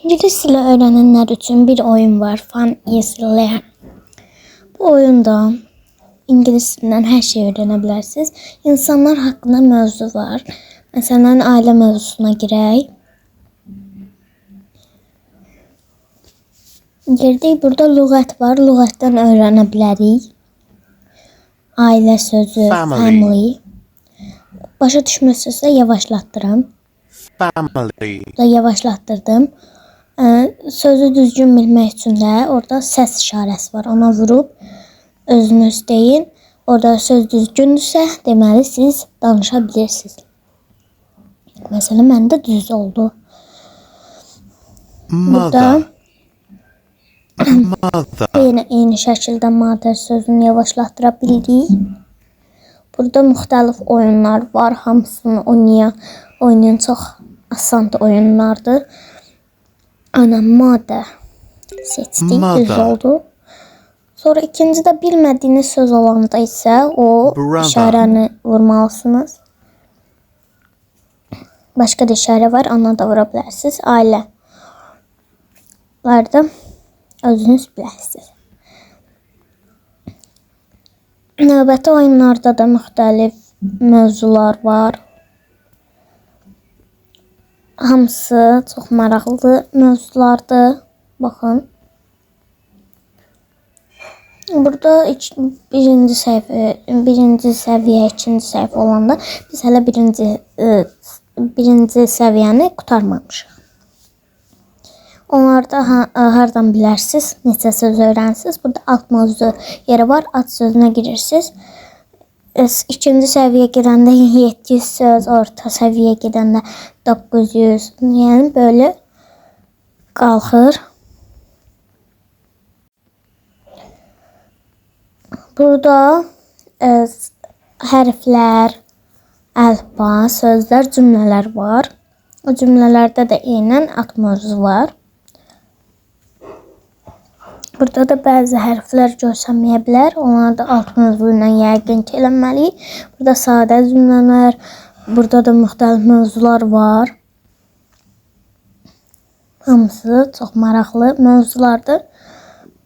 İngilis dili öğrenenler için bir oyun var. Fun Easy Learn. Bu oyunda İngilis dilinden her şeyi öğrenebilirsiniz. İnsanlar hakkında mövzu var. Mesela aile mövzusuna girək. Girdik, burada lüğət var. Lüğətdən öyrənə bilərik. Ailə sözü, family. Başa düşmürsünüzsə yavaşlatdırım. Family. Da yavaşlatdırdım. Sözü düzgün bilmək üçün də orada səs işarəsi var. Ona vurub özünüz deyin. Orada söz düzgündürsə, deməli siz danışa bilirsiniz. Mesela məndə düz oldu. Mother. Mother. Yine eyni şəkildə mother sözünü yavaşlatdıra bildik. Burada müxtəlif oyunlar var. Hamısını oynayan çox asan oyunlardır. Ana mother seçdik, düz oldu. Sonra ikincidə bilmədiyiniz söz olanda isə o işarəni vurmalısınız. Başka da işarə var, ona da vura bilərsiniz. Ailələrdə özünüz bilərsiniz. Növbəti oyunlarda da müxtəlif mövzular var. Hamısı çox maraqlı mövzulardır. Baxın. Burada birinci səviyyə, ikinci səhifə olanda biz hələ birinci səviyyəni qurtarmamışıq. Onlarda hardan bilərsiniz, neçə söz öyrənsiniz. Burada alt mövzu yeri var, ad sözünə girirsiniz. İkinci səviyyə girəndə 700 söz, orta səviyyə gedəndə 900, yəni böyle qalxır. Burada hərflər, əlifba, sözlər, cümlələr var. O cümlələrdə də eynən ad mövzu var. Burada da bəzi hərflər görsənməyə bilər. Onlar da alt mövzu ilə yəqin ki eləməliyik. Burada sadə cümlələr, burada da müxtəlif mövzular var. Hamısı çox maraqlı mövzulardır.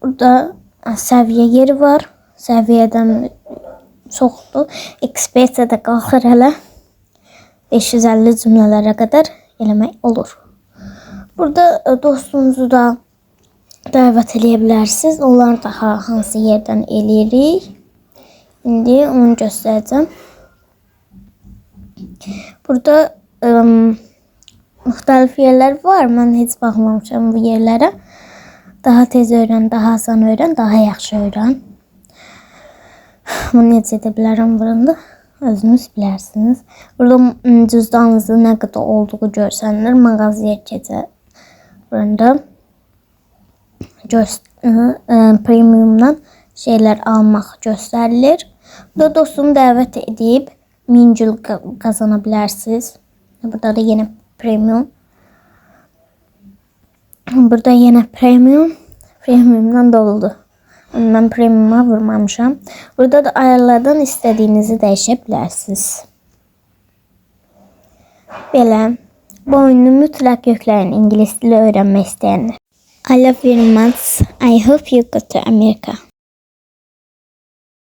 Burada səviyyə yeri var. Səviyyədən çoxdur. Ekspresiyada qalxır hələ 550 cümlələrə qədər eləmək olur. Burada dostunuzu da dəvət eləyə bilərsiniz. Onlar da hansı yerdən eləyirik. İndi onu göstərəcəm. Burada müxtəlif yerlər var. Mən heç baxmamışam bu yerlərə. Daha tez öyrən, daha asan öyrən, daha yaxşı öyrən. Bunu necə edə bilərəm buranda? Özünüz bilərsiniz. Burada cüzdanınızın nə qədər olduğu görsənilir. Mağazaya keçə buranda premiumdan şeyler almaq göstərilir. Burada dostumu dəvət edib 1000 gül qazana bilərsiniz. Burada da yine premium. Burada yine premiumdan doludur. Mən premiuma vurmamışam. Burada da ayarlardan istədiyinizi dəyişə bilərsiniz. Belə. Bu oyunu mütləq yükləyin İngilis dili öyrənmək istəyənlər. I love you much. I hope you go to America.